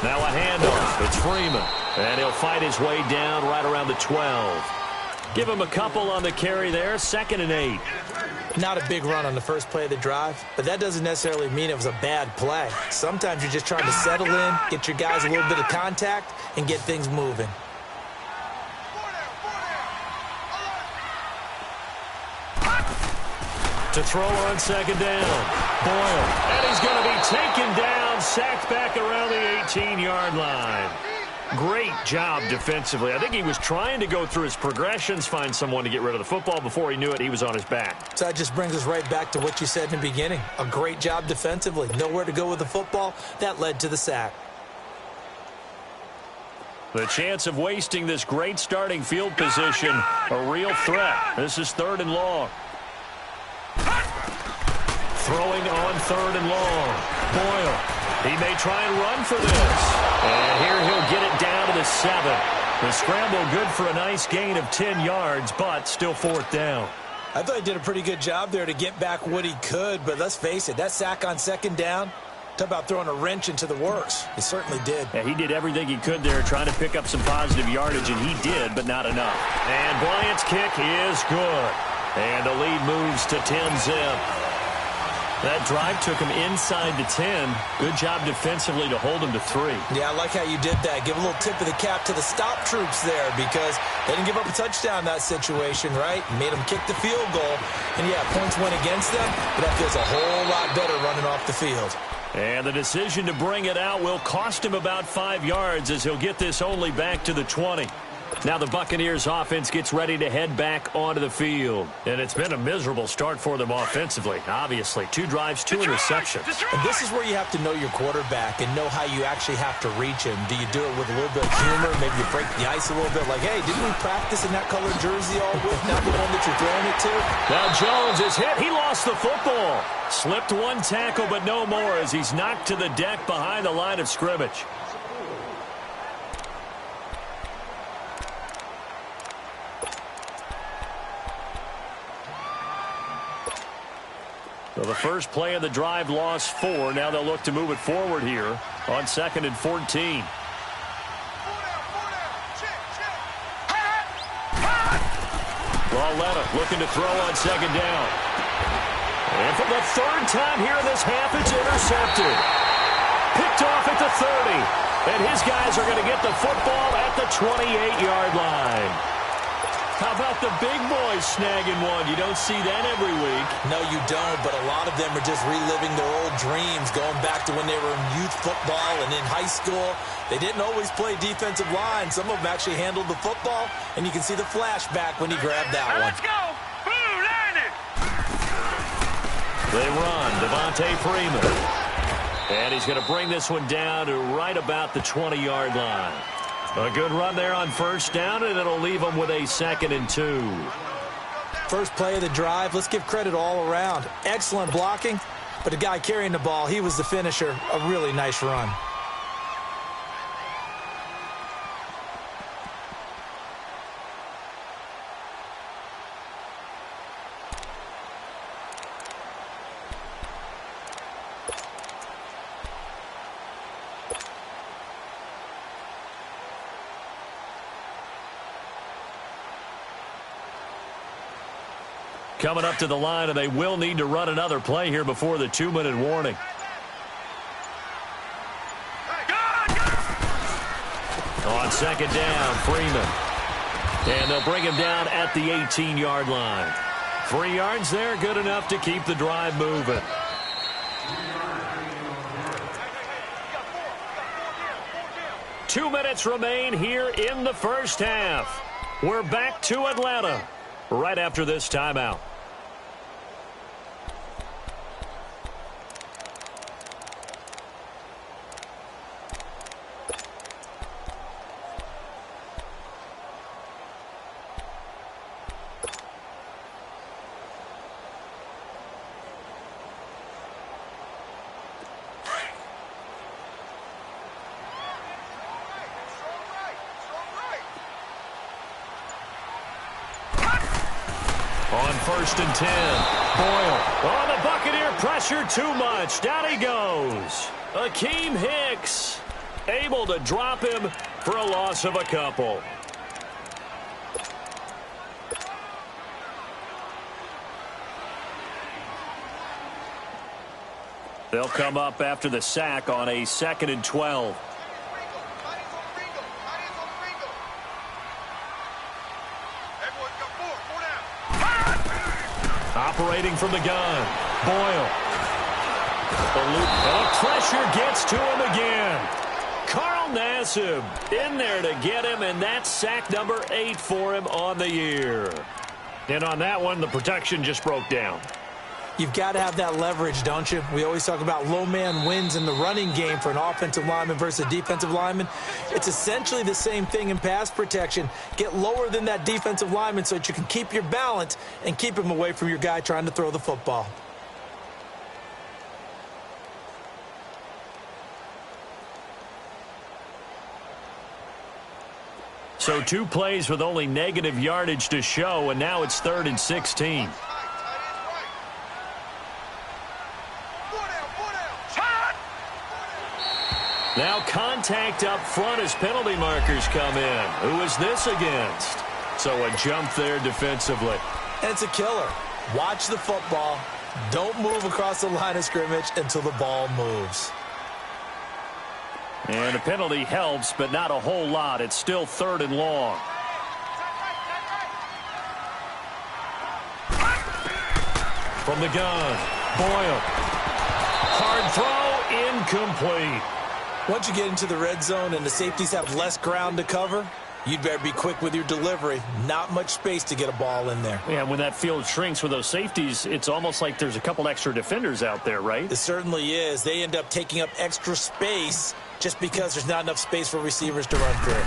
Now a handoff. It's Freeman. And he'll fight his way down right around the 12. Give him a couple on the carry there. 2nd and 8. Not a big run on the first play of the drive, but that doesn't necessarily mean it was a bad play. Sometimes you're just trying to settle in, get your guys a little bit of contact, and get things moving. To throw on 2nd down. Boyle. And he's going to be taken down, sacked back around the 18-yard line. Great job defensively. I think he was trying to go through his progressions, find someone to get rid of the football. Before he knew it, he was on his back. So that just brings us right back to what you said in the beginning. A great job defensively. Nowhere to go with the football. That led to the sack. The chance of wasting this great starting field position, a real threat. This is 3rd and long. Throwing on 3rd and long. Boyle. He may try and run for this. And here he'll get it down to the 7. The scramble good for a nice gain of 10 yards, but still 4th down. I thought he did a pretty good job there to get back what he could, but let's face it, that sack on 2nd down, talk about throwing a wrench into the works. He certainly did. Yeah, he did everything he could there, trying to pick up some positive yardage, and he did, but not enough. And Bryant's kick is good. And the lead moves to 10-zip. That drive took him inside the 10. Good job defensively to hold him to 3. Yeah, I like how you did that. Give a little tip of the cap to the stop troops there because they didn't give up a touchdown in that situation, right? Made them kick the field goal. And, yeah, points went against them, but that feels a whole lot better running off the field. And the decision to bring it out will cost him about 5 yards as he'll get this only back to the 20. Now the Buccaneers offense gets ready to head back onto the field. And it's been a miserable start for them offensively, obviously. 2 drives, 2 interceptions. And this is where you have to know your quarterback and know how you actually have to reach him. Do you do it with a little bit of humor? Maybe you break the ice a little bit like, hey, didn't we practice in that colored jersey all week? Not the one that you're throwing it to? Now Jones is hit. He lost the football. Slipped 1 tackle, but no more as he's knocked to the deck behind the line of scrimmage. So the first play of the drive lost 4. Now they'll look to move it forward here on 2nd and 14. Lauletta looking to throw on 2nd down. And for the 3rd time here in this half, it's intercepted. Picked off at the 30. And his guys are going to get the football at the 28-yard line. How about the big boys snagging one? You don't see that every week. No, you don't, but a lot of them are just reliving their old dreams, going back to when they were in youth football and in high school. They didn't always play defensive line. Some of them actually handled the football, and you can see the flashback when he grabbed that one. Let's go! Blue, line it! They run, Devontae Freeman. And he's going to bring this one down to right about the 20-yard line. A good run there on 1st down, and it'll leave them with a 2nd and 2. First play of the drive, let's give credit all around. Excellent blocking, but the guy carrying the ball, he was the finisher. A really nice run. Coming up to the line, and they will need to run another play here before the 2-minute warning. On 2nd down, Freeman. And they'll bring him down at the 18-yard line. 3 yards there, good enough to keep the drive moving. Two minutes remain here in the first half. We're back to Atlanta right after this timeout. On 1st and 10, Boyle. Oh, the Buccaneer pressure too much. Down he goes. Akeem Hicks. able to drop him for a loss of a couple. They'll come up after the sack on a 2nd and 12. Operating from the gun, Boyle. The pressure gets to him again. Carl Nassib in there to get him, and that's sack number 8 for him on the year. And on that one, the protection just broke down. You've got to have that leverage, don't you? We always talk about low man wins in the running game for an offensive lineman versus a defensive lineman. It's essentially the same thing in pass protection. Get lower than that defensive lineman so that you can keep your balance and keep him away from your guy trying to throw the football. So 2 plays with only negative yardage to show, and now it's 3rd and 16. Now contact up front as penalty markers come in. Who is this against? So a jump there defensively. And it's a killer. Watch the football. Don't move across the line of scrimmage until the ball moves. And a penalty helps, but not a whole lot. It's still 3rd and long. From the gun, Boyle. Hard throw, incomplete. Once you get into the red zone and the safeties have less ground to cover, you'd better be quick with your delivery. Not much space to get a ball in there. Yeah, when that field shrinks with those safeties, it's almost like there's a couple extra defenders out there, right? It certainly is. They end up taking up extra space just because there's not enough space for receivers to run through.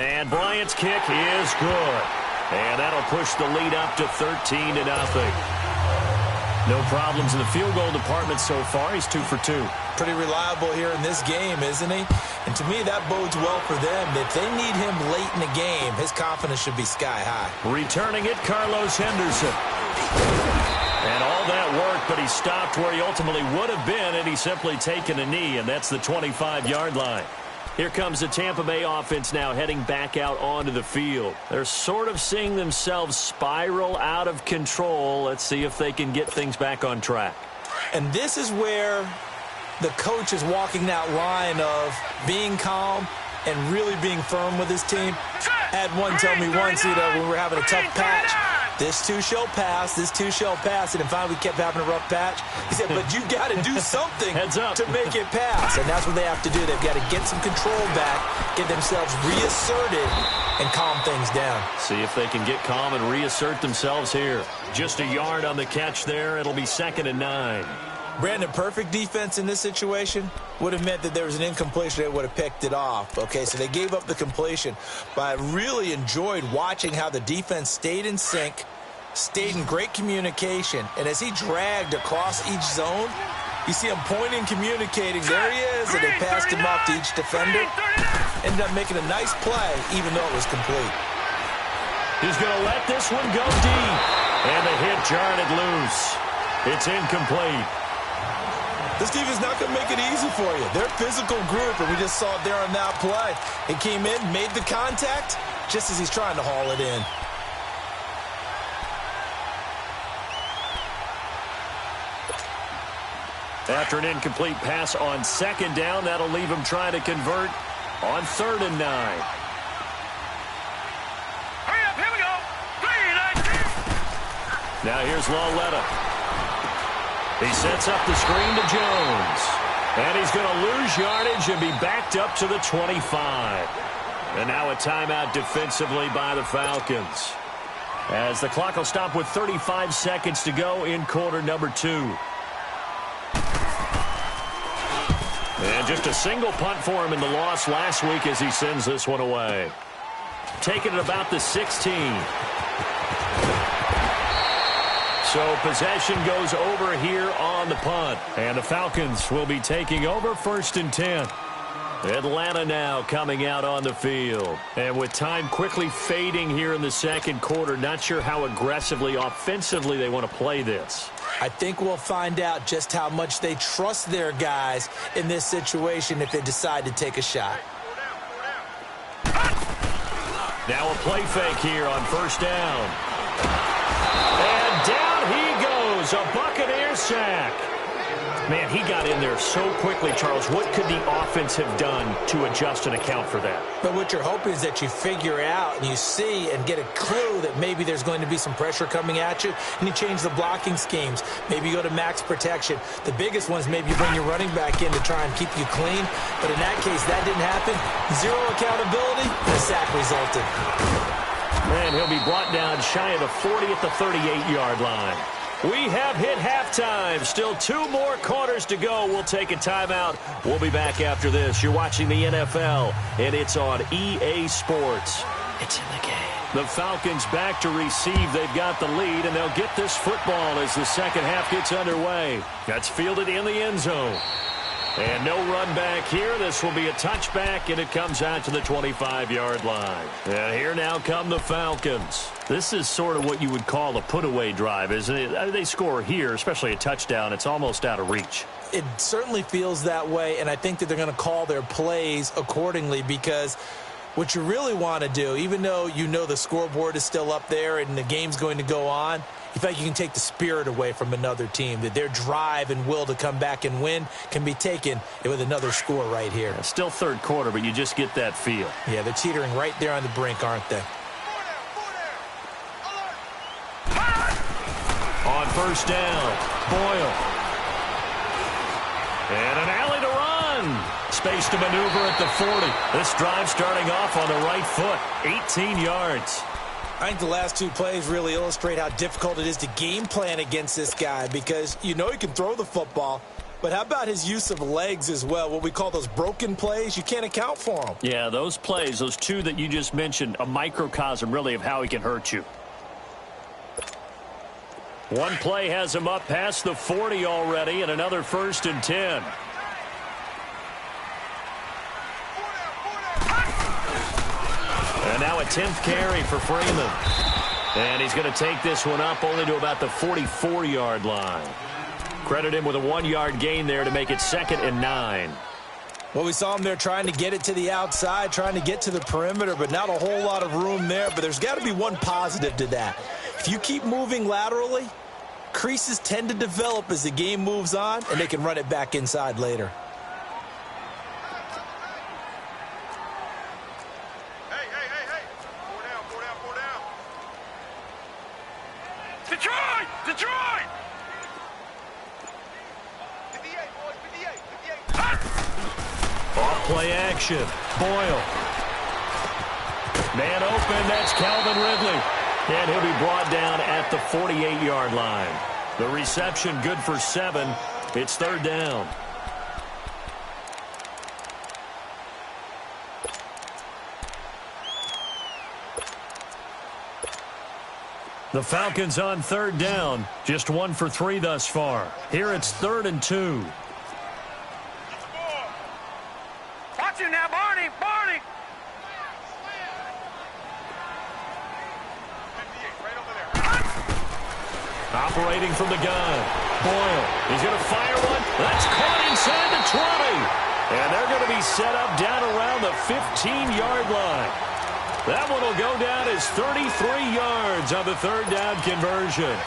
And Bryant's kick is good. And that'll push the lead up to 13-0. No problems in the field goal department so far. He's 2 for 2. Pretty reliable here in this game, isn't he? And to me, that bodes well for them. If they need him late in the game, his confidence should be sky high. Returning it, Carlos Henderson. And all that work, but he stopped where he ultimately would have been, and he's simply taken a knee, and that's the 25-yard line. Here comes the Tampa Bay offense now heading back out onto the field. They're sort of seeing themselves spiral out of control. Let's see if they can get things back on track. And this is where the coach is walking that line of being calm and really being firm with his team. I had one tell me once, when we were having a tough patch, this too shall pass, this too shall pass, and finally we kept having a rough patch. He said, but you got to do something to make it pass, and that's what they have to do. They've got to get some control back, get themselves reasserted, and calm things down. See if they can get calm and reassert themselves here. Just a yard on the catch there. It'll be 2nd and 9. Brandon, perfect defense in this situation would have meant that there was an incompletion. They would have picked it off. Okay, so they gave up the completion. But I really enjoyed watching how the defense stayed in sync, stayed in great communication. And as he dragged across each zone, you see him pointing, communicating. There he is, and they passed him off to each defender. Ended up making a nice play, even though it was complete. He's going to let this one go deep. And the hit jarred it loose. It's incomplete. This defense is not going to make it easy for you. They're a physical group, and we just saw it there on that play. He came in, made the contact, just as he's trying to haul it in. After an incomplete pass on 2nd down, that'll leave him trying to convert on 3rd and 9. Hurry up, here we go. 3, 9, 2. Now here's Lawletta. He sets up the screen to Jones. And he's going to lose yardage and be backed up to the 25. And now a timeout defensively by the Falcons, as the clock will stop with 35 seconds to go in quarter number 2. And just a single punt for him in the loss last week as he sends this one away. Taking it about the 16. So possession goes over here on the punt. And the Falcons will be taking over 1st and 10. Atlanta now coming out on the field. And with time quickly fading here in the 2nd quarter, not sure how aggressively, offensively they want to play this. I think we'll find out just how much they trust their guys in this situation if they decide to take a shot. Now a play fake here on first down. And down he goes, a Buccaneer sack. Man, he got in there so quickly, Charles. What could the offense have done to adjust and account for that? But what you're hoping is that you figure out and you see and get a clue that maybe there's going to be some pressure coming at you, and you change the blocking schemes. Maybe you go to max protection. The biggest one is maybe you bring your running back in to try and keep you clean. But in that case, that didn't happen. Zero accountability, the sack resulted. And he'll be brought down shy of the 40 at the 38-yard line. We have hit halftime. Still 2 more quarters to go. We'll take a timeout. We'll be back after this. You're watching the NFL, and it's on EA Sports. It's in the game. The Falcons back to receive. They've got the lead, and they'll get this football as the second half gets underway. That's fielded in the end zone. And no run back here. This will be a touchback, and it comes out to the 25-yard line. And here now come the Falcons. This is sort of what you would call a put-away drive, isn't it? They score here, especially a touchdown. It's almost out of reach. It certainly feels that way, and I think that they're going to call their plays accordingly because what you really want to do, even though you know the scoreboard is still up there and the game's going to go on, you feel like you can take the spirit away from another team, that their drive and will to come back and win can be taken with another score right here. It's still third quarter, but you just get that feel. Yeah, they're teetering right there on the brink, aren't they? On first down, Boyle. And an alley to run. Space to maneuver at the 40. This drive starting off on the right foot, 18 yards. I think the last 2 plays really illustrate how difficult it is to game plan against this guy because you know he can throw the football, but how about his use of legs as well? What we call those broken plays, you can't account for them. Yeah, those plays, those 2 that you just mentioned, a microcosm really of how he can hurt you. One play has him up past the 40 already, and another 1st and 10. And now a 10th carry for Freeman. And he's going to take this one up only to about the 44-yard line. Credit him with a 1-yard gain there to make it 2nd and 9. Well, we saw him there trying to get it to the outside, trying to get to the perimeter, but not a whole lot of room there. But there's got to be one positive to that. If you keep moving laterally, creases tend to develop as the game moves on, and they can run it back inside later. Detroit! Detroit! 58, boys, 58, 58. Off play action. Boyle. Man open, that's Calvin Ridley. And he'll be brought down at the 48-yard line. The reception good for 7. It's 3rd down. The Falcons on 3rd down. Just 1 for 3 thus far. Here it's 3rd and 2. Watch him now, Barney! Barney! 58, right over there. Operating from the gun. Boyle. He's going to fire one. That's caught inside the 20. And they're going to be set up down around the 15-yard line. That one will go down as 33 yards on the 3rd down conversion.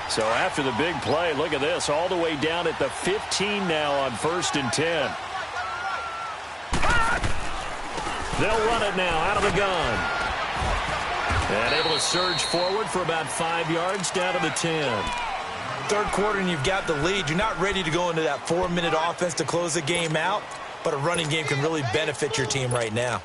So after the big play, look at this, all the way down at the 15 now on 1st and 10. They'll run it now out of the gun. And able to surge forward for about 5 yards down to the 10. Third quarter and you've got the lead. You're not ready to go into that 4-minute offense to close the game out, but a running game can really benefit your team right now.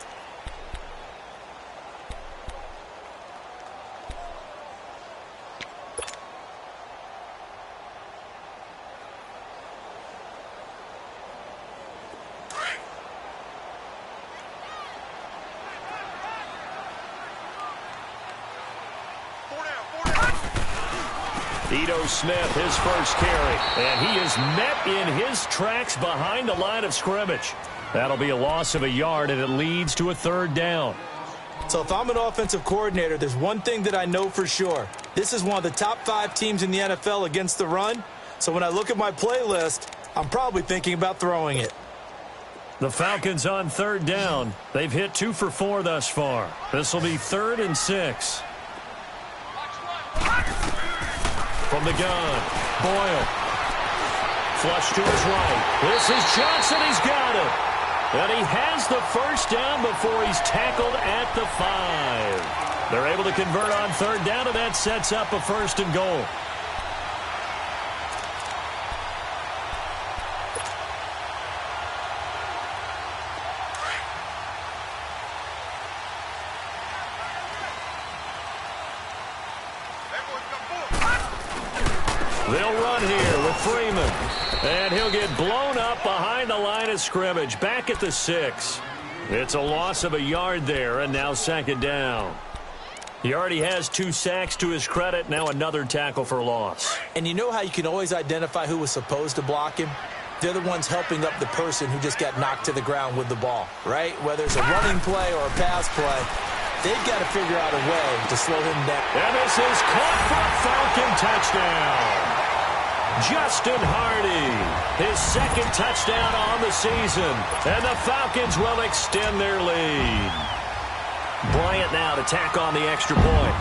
Ito Smith, his first carry, and he is met in his tracks behind the line of scrimmage. That'll be a loss of a yard, and it leads to a 3rd down. So if I'm an offensive coordinator, there's one thing that I know for sure. This is one of the top 5 teams in the NFL against the run. So when I look at my playlist, I'm probably thinking about throwing it. The Falcons on third down. They've hit 2 for 4 thus far. This will be 3rd and 6. From the gun, Boyle. Flush to his right. This is Johnson. He's got it. And he has the first down before he's tackled at the 5. They're able to convert on third down, and that sets up a 1st and goal. They'll run here with Freeman. And he'll get blown up behind the line of scrimmage, back at the 6. It's a loss of a yard there, and now 2nd down. He already has 2 sacks to his credit, now another tackle for loss. And you know how you can always identify who was supposed to block him? They're the ones helping up the person who just got knocked to the ground with the ball, right? Whether it's a running play or a pass play, they've got to figure out a way to slow him down. And this is caught for a Falcon touchdown. Justin Hardy, his 2nd touchdown on the season, and the Falcons will extend their lead. Bryant now to tack on the extra point.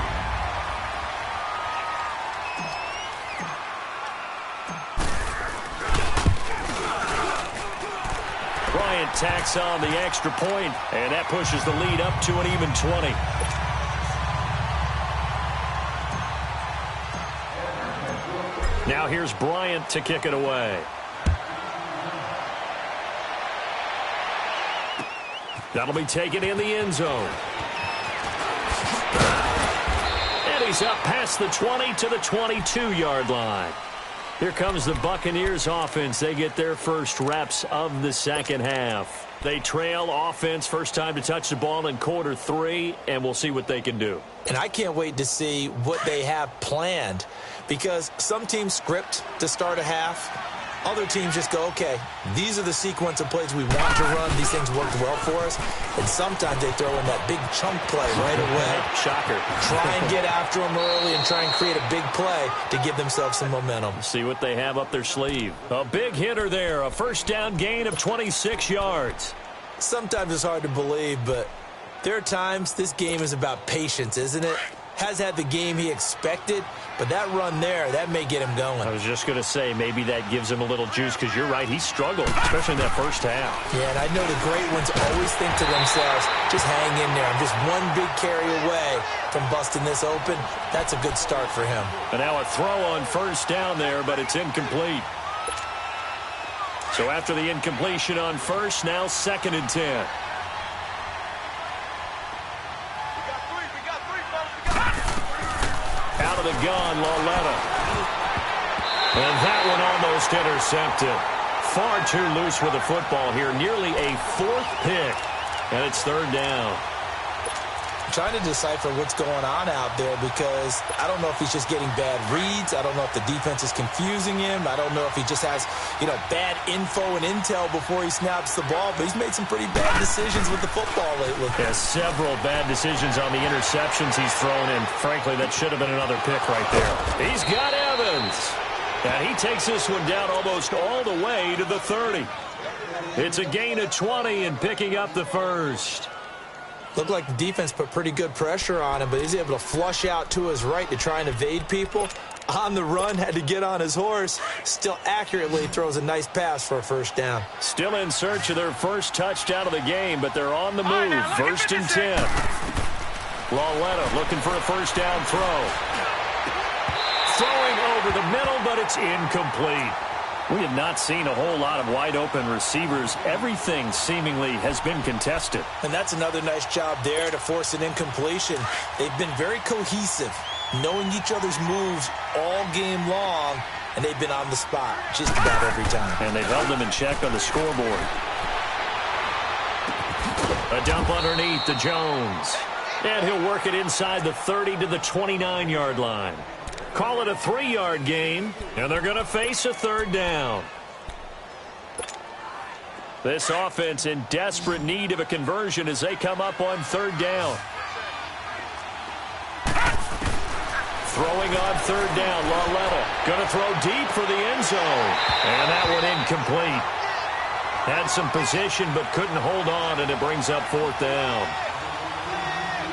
Bryant tacks on the extra point, and that pushes the lead up to an even 20. Now here's Bryant to kick it away. That'll be taken in the end zone. And he's up past the 20 to the 22-yard line. Here comes the Buccaneers offense. They get their first reps of the second half. They trail offense, first time to touch the ball in quarter 3, and we'll see what they can do. And I can't wait to see what they have planned, because some teams script to start a half. Other teams just go, okay, these are the sequence of plays we want to run. These things worked well for us. And sometimes they throw in that big chunk play right away. Shocker. Try and get after them early and try and create a big play to give themselves some momentum. See what they have up their sleeve. A big hitter there, a first down gain of 26 yards. Sometimes it's hard to believe, but there are times this game is about patience, isn't it? Has had the game he expected, but that run there, that may get him going. I was just going to say, maybe that gives him a little juice, because you're right, he struggled, especially in that first half. Yeah, and I know the great ones always think to themselves, just hang in there. I'm just one big carry away from busting this open. That's a good start for him. And now a throw on first down there, but it's incomplete. So after the incompletion on first, now 2nd and 10. Out of the gun, Lauletta. And that one almost intercepted. Far too loose with the football here. Nearly a 4th pick. And it's 3rd down. I'm trying to decipher what's going on out there, because I don't know if he's just getting bad reads. I don't know if the defense is confusing him. I don't know if he just has, bad info and intel before he snaps the ball. But he's made some pretty bad decisions with the football lately. Yeah, several bad decisions on the interceptions he's thrown in. Frankly, that should have been another pick right there. He's got Evans. And he takes this one down almost all the way to the 30. It's a gain of 20 and picking up the first. Looked like the defense put pretty good pressure on him, but he's able to flush out to his right to try and evade people. On the run, had to get on his horse. Still accurately throws a nice pass for a first down. Still in search of their first touchdown of the game, but they're on the move. 1st and 10. Lauletta looking for a first down throw. Throwing over the middle, but it's incomplete. We have not seen a whole lot of wide-open receivers. Everything seemingly has been contested. And that's another nice job there to force an incompletion. They've been very cohesive, knowing each other's moves all game long, and they've been on the spot just about every time. And they've held them in check on the scoreboard. A dump underneath to Jones. And he'll work it inside the 30 to the 29-yard line. Call it a 3-yard gain, and they're going to face a 3rd down. This offense in desperate need of a conversion as they come up on 3rd down. Throwing on third down, Lauletta. Going to throw deep for the end zone. And that one incomplete. Had some position but couldn't hold on, and it brings up fourth down.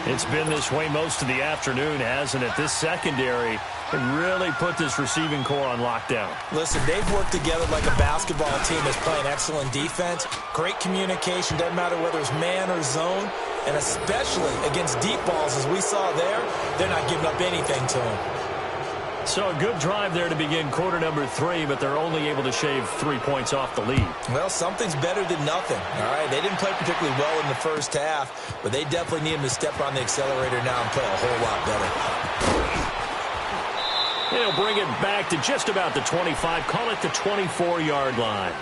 It's been this way most of the afternoon, hasn't it? This secondary can really put this receiving core on lockdown. Listen, they've worked together like a basketball team that's playing excellent defense. Great communication, doesn't matter whether it's man or zone. And especially against deep balls, as we saw there, they're not giving up anything to them. So a good drive there to begin quarter number 3, but they're only able to shave 3 points off the lead. Well, something's better than nothing, all right? They didn't play particularly well in the first half, but they definitely need them to step on the accelerator now and play a whole lot better. They'll bring it back to just about the 25, call it the 24-yard line.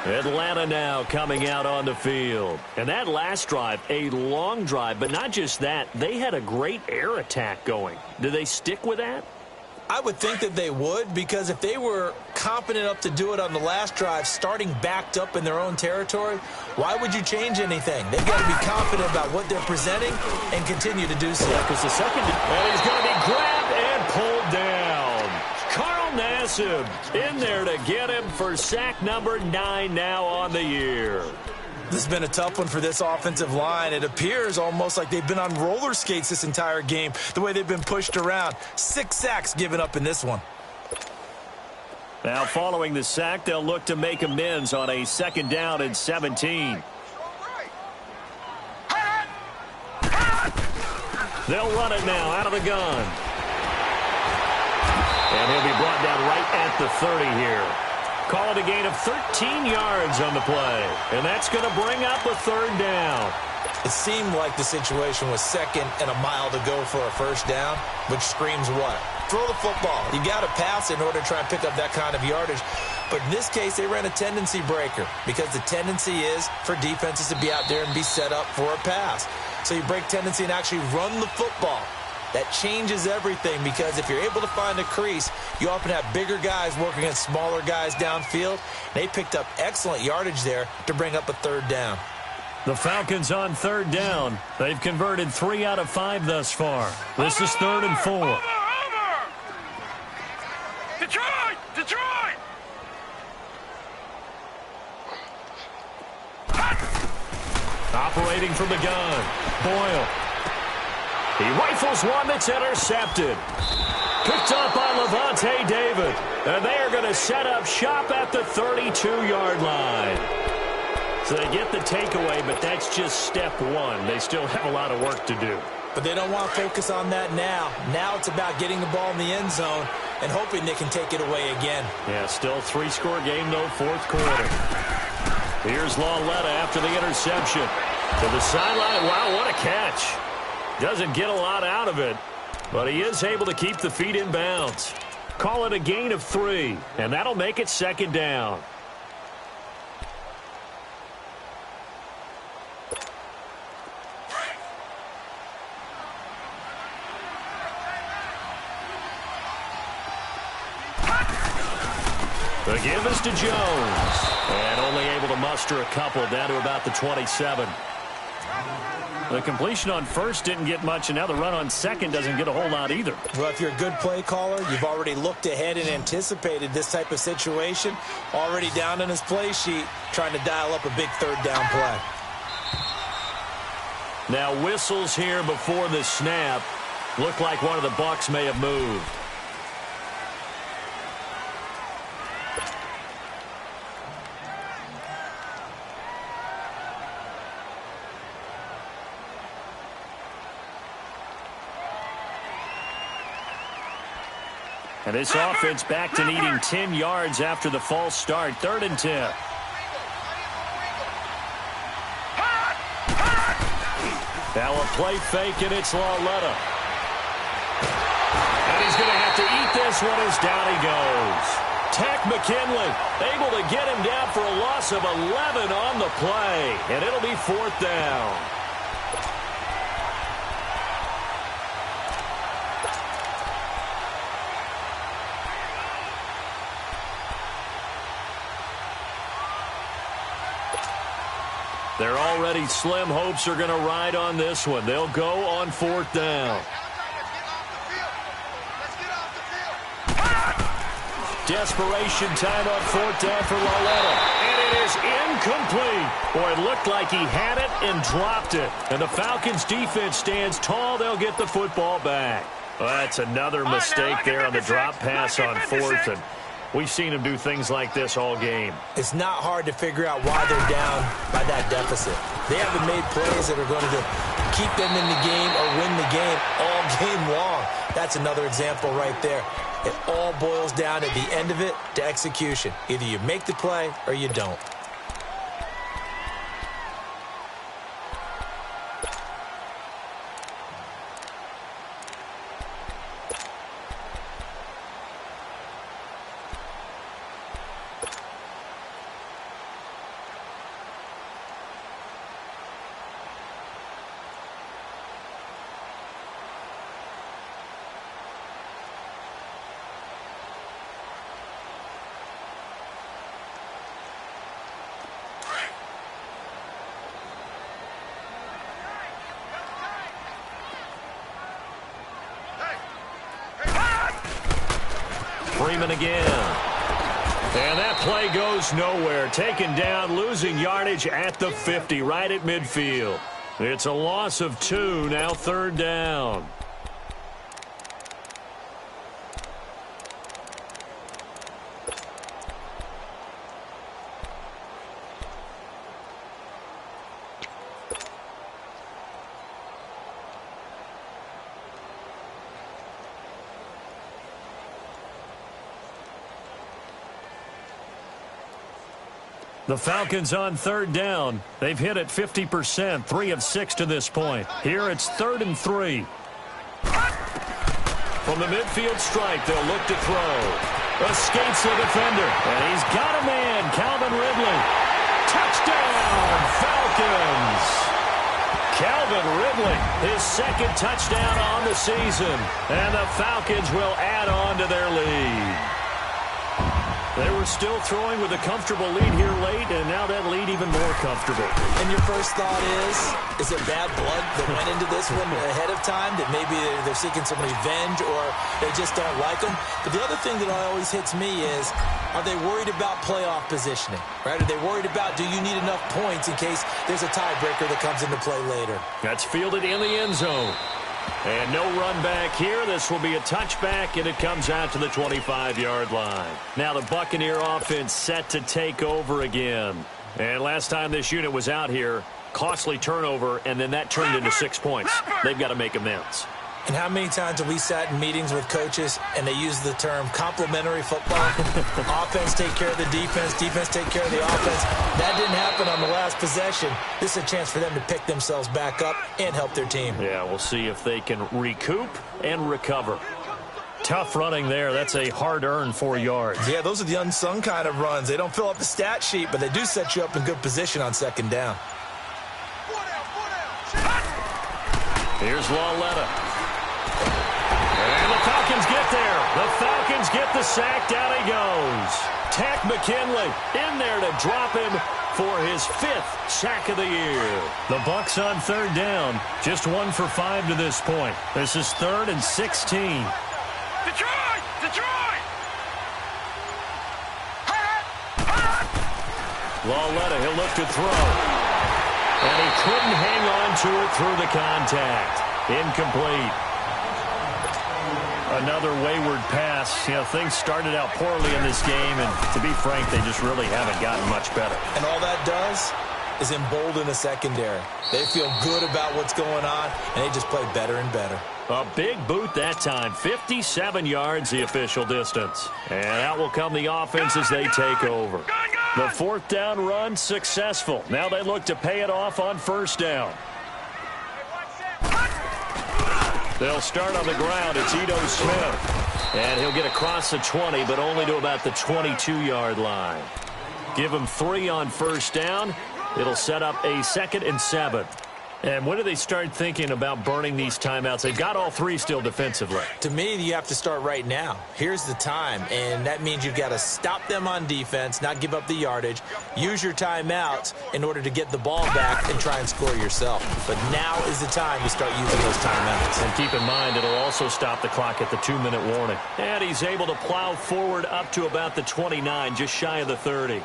Atlanta now coming out on the field. And that last drive, a long drive, but not just that, they had a great air attack going. Do they stick with that? I would think that they would, because if they were confident enough to do it on the last drive, starting backed up in their own territory, why would you change anything? They've got to be confident about what they're presenting and continue to do so. Because the second, and he's going to be grabbed and pulled down. Carl Nassib in there to get him for sack number 9 now on the year. This has been a tough one for this offensive line. It appears almost like they've been on roller skates this entire game, the way they've been pushed around. 6 sacks given up in this one. Now following the sack, they'll look to make amends on a second down and 17. They'll run it now out of the gun. And he'll be brought down right at the 30 here. Call it a gain of 13 yards on the play. And that's going to bring up a third down. It seemed like the situation was second and a mile to go for a first down, which screams what? Throw the football. You got to pass in order to try and pick up that kind of yardage. But in this case, they ran a tendency breaker, because the tendency is for defenses to be out there and be set up for a pass. So you break tendency and actually run the football. That changes everything, because if you're able to find a crease, you often have bigger guys working against smaller guys downfield. They picked up excellent yardage there to bring up a third down. The Falcons on third down. They've converted 3 out of 5 thus far. This is 3rd and 4. Over! Detroit! Detroit! Operating from the gun, Boyle. He rifles one that's intercepted. Picked up by Levante David. And they are going to set up shop at the 32-yard line. So they get the takeaway, but that's just step 1. They still have a lot of work to do. But they don't want to focus on that now. Now it's about getting the ball in the end zone and hoping they can take it away again. Yeah, still 3-score game, though, 4th quarter. Here's Lauletta after the interception. To the sideline. Wow, what a catch. Doesn't get a lot out of it, but he is able to keep the feet in bounds. Call it a gain of 3, and that'll make it 2nd down. The give is to Jones, and only able to muster a couple down to about the 27. The completion on first didn't get much, and now the run on second doesn't get a whole lot either. Well, if you're a good play caller, you've already looked ahead and anticipated this type of situation. Already down in his play sheet, trying to dial up a big third down play. Now whistles here before the snap. Looked like one of the Bucs may have moved. And this offense back to needing 10 yards after the false start. 3rd and 10. Now a play fake, and it's Lauletta. And he's going to have to eat this one as down he goes. Tech McKinley able to get him down for a loss of 11 on the play. And it'll be 4th down. Their already slim hopes are going to ride on this one. They'll go on 4th down. desperation time on fourth down for Lauletta. And it is incomplete. Boy, it looked like he had it and dropped it. And the Falcons defense stands tall. They'll get the football back. Well, that's another mistake there on the drop pass on fourth. And we've seen him do things like this all game. It's not hard to figure out why they're down by that deficit. They haven't made plays that are going to keep them in the game or win the game all game long. That's another example right there. It all boils down at the end of it to execution. Either you make the play or you don't. Freeman again. And that play goes nowhere. Taken down, losing yardage at the 50, right at midfield. It's a loss of 2, now third down. The Falcons on third down. They've hit it 50%, 3 of 6 to this point. Here it's 3rd and 3. From the midfield stripe, they'll look to throw. Escapes the defender. And he's got a man, Calvin Ridley. Touchdown, Falcons. Calvin Ridley, his second touchdown on the season. And the Falcons will add on to their lead. They were still throwing with a comfortable lead here late, and now that lead even more comfortable. And your first thought is it bad blood that went into this one ahead of time, that maybe they're seeking some revenge or they just don't like them? But the other thing that always hits me is, are they worried about playoff positioning? Right? Are they worried about, do you need enough points in case there's a tiebreaker that comes into play later? That's fielded in the end zone. And no run back here. This will be a touchback, and it comes out to the 25-yard line. Now the Buccaneer offense set to take over again. And last time this unit was out here, costly turnover, and then that turned into 6 points. They've got to make amends. And how many times have we sat in meetings with coaches and they use the term complementary football? Offense take care of the defense, defense take care of the offense. That didn't happen on the last possession. This is a chance for them to pick themselves back up and help their team. Yeah, we'll see if they can recoup and recover. Tough running there. That's a hard-earned 4 yards. Yeah, those are the unsung kind of runs. They don't fill up the stat sheet, but they do set you up in good position on second down. Here's Lauletta. And the Falcons get there. The Falcons get the sack. Down he goes. Tack McKinley in there to drop him for his 5th sack of the year. The Bucs on third down. Just 1 for 5 to this point. This is 3rd and 16. Detroit! Detroit! Lauletta, he'll look to throw. And he couldn't hang on to it through the contact. Incomplete. Another wayward pass. You know, things started out poorly in this game, and to be frank, they just really haven't gotten much better. And all that does is embolden the secondary. They feel good about what's going on, and they just play better and better. A big boot that time. 57 yards, the official distance. And out will come the offense as they take over. The 4th down run successful. Now they look to pay it off on first down. They'll start on the ground. It's Ito Smith. And he'll get across the 20, but only to about the 22-yard line. Give him 3 on first down. It'll set up a 2nd and 7. And when do they start thinking about burning these timeouts? They've got all three still defensively. To me, you have to start right now. Here's the time, and that means you've got to stop them on defense, not give up the yardage, use your timeouts in order to get the ball back and try and score yourself. But now is the time to start using those timeouts. And keep in mind, it'll also stop the clock at the 2-minute warning. And he's able to plow forward up to about the 29, just shy of the 30.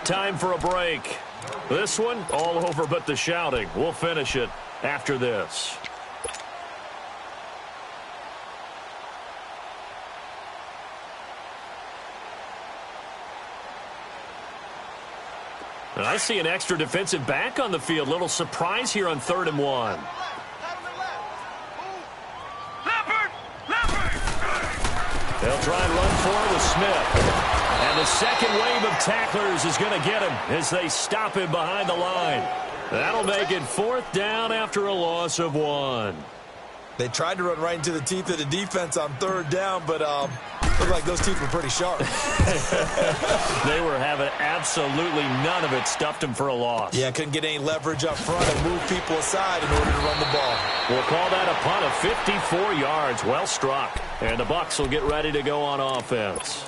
Time for a break. This one, all over but the shouting. We'll finish it after this. And I see an extra defensive back on the field. Little surprise here on 3rd and 1. They'll try and run forward with Smith. And the second wave of tacklers is going to get him as they stop him behind the line. That'll make it 4th down after a loss of 1. They tried to run right into the teeth of the defense on 3rd down, but looked like those teeth were pretty sharp. They were having absolutely none of it. Stuffed him for a loss. Yeah, couldn't get any leverage up front and move people aside in order to run the ball. We'll call that a punt of 54 yards. Well struck. And the Bucs will get ready to go on offense.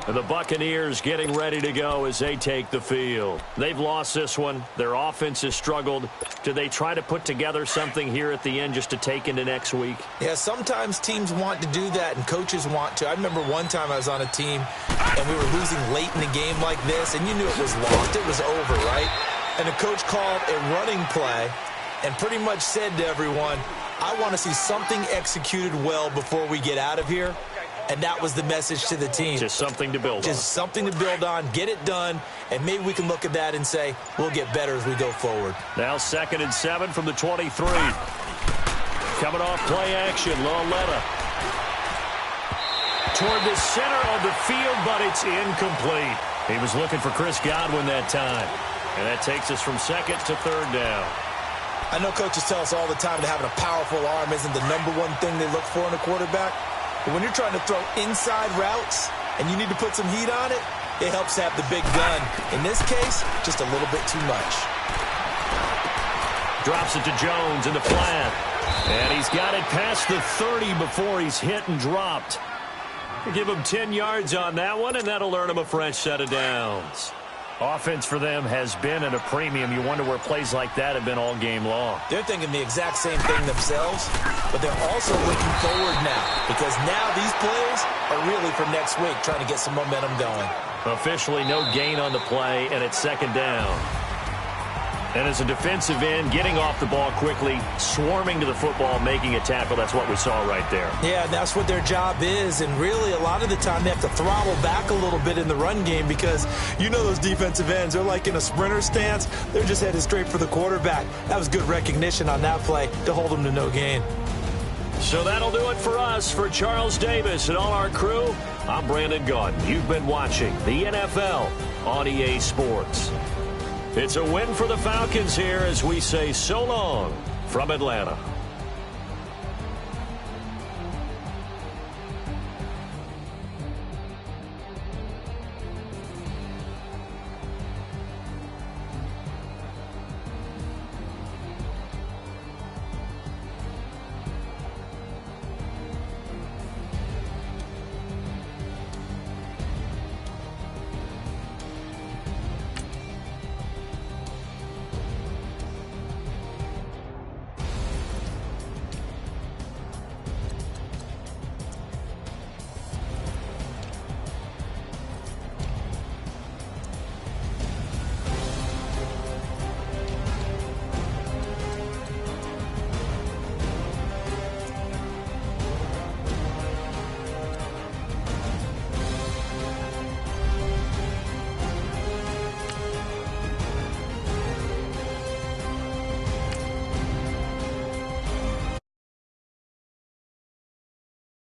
And the Buccaneers getting ready to go as they take the field. They've lost this one. Their offense has struggled. Do they try to put together something here at the end just to take into next week? Yeah, sometimes teams want to do that and coaches want to. I remember one time I was on a team and we were losing late in the game like this, and you knew it was lost. It was over, right? And the coach called a running play and pretty much said to everyone, I want to see something executed well before we get out of here. And that was the message to the team. Just something to build on. Just something to build on, get it done, and maybe we can look at that and say, we'll get better as we go forward. Now 2nd and 7 from the 23. Coming off play action, Lauletta. Toward the center of the field, but it's incomplete. He was looking for Chris Godwin that time. And that takes us from 2nd to 3rd down. I know coaches tell us all the time that having a powerful arm isn't the #1 thing they look for in a quarterback. But when you're trying to throw inside routes and you need to put some heat on it, it helps to have the big gun. In this case, just a little bit too much. Drops it to Jones in the flat. And he's got it past the 30 before he's hit and dropped. Give him 10 yards on that one, and that'll earn him a fresh set of downs. Offense for them has been at a premium. You wonder where plays like that have been all game long. They're thinking the exact same thing themselves, but they're also looking forward now because now these plays are really for next week, trying to get some momentum going. Officially no gain on the play, and it's 2nd down. And as a defensive end, getting off the ball quickly, swarming to the football, making a tackle, that's what we saw right there. Yeah, that's what their job is, and really a lot of the time they have to throttle back a little bit in the run game because you know those defensive ends, they're like in a sprinter stance. They're just headed straight for the quarterback. That was good recognition on that play to hold them to no gain. So that'll do it for us. For Charles Davis and all our crew, I'm Brandon Gaudin. You've been watching the NFL on EA Sports. It's a win for the Falcons here as we say so long from Atlanta.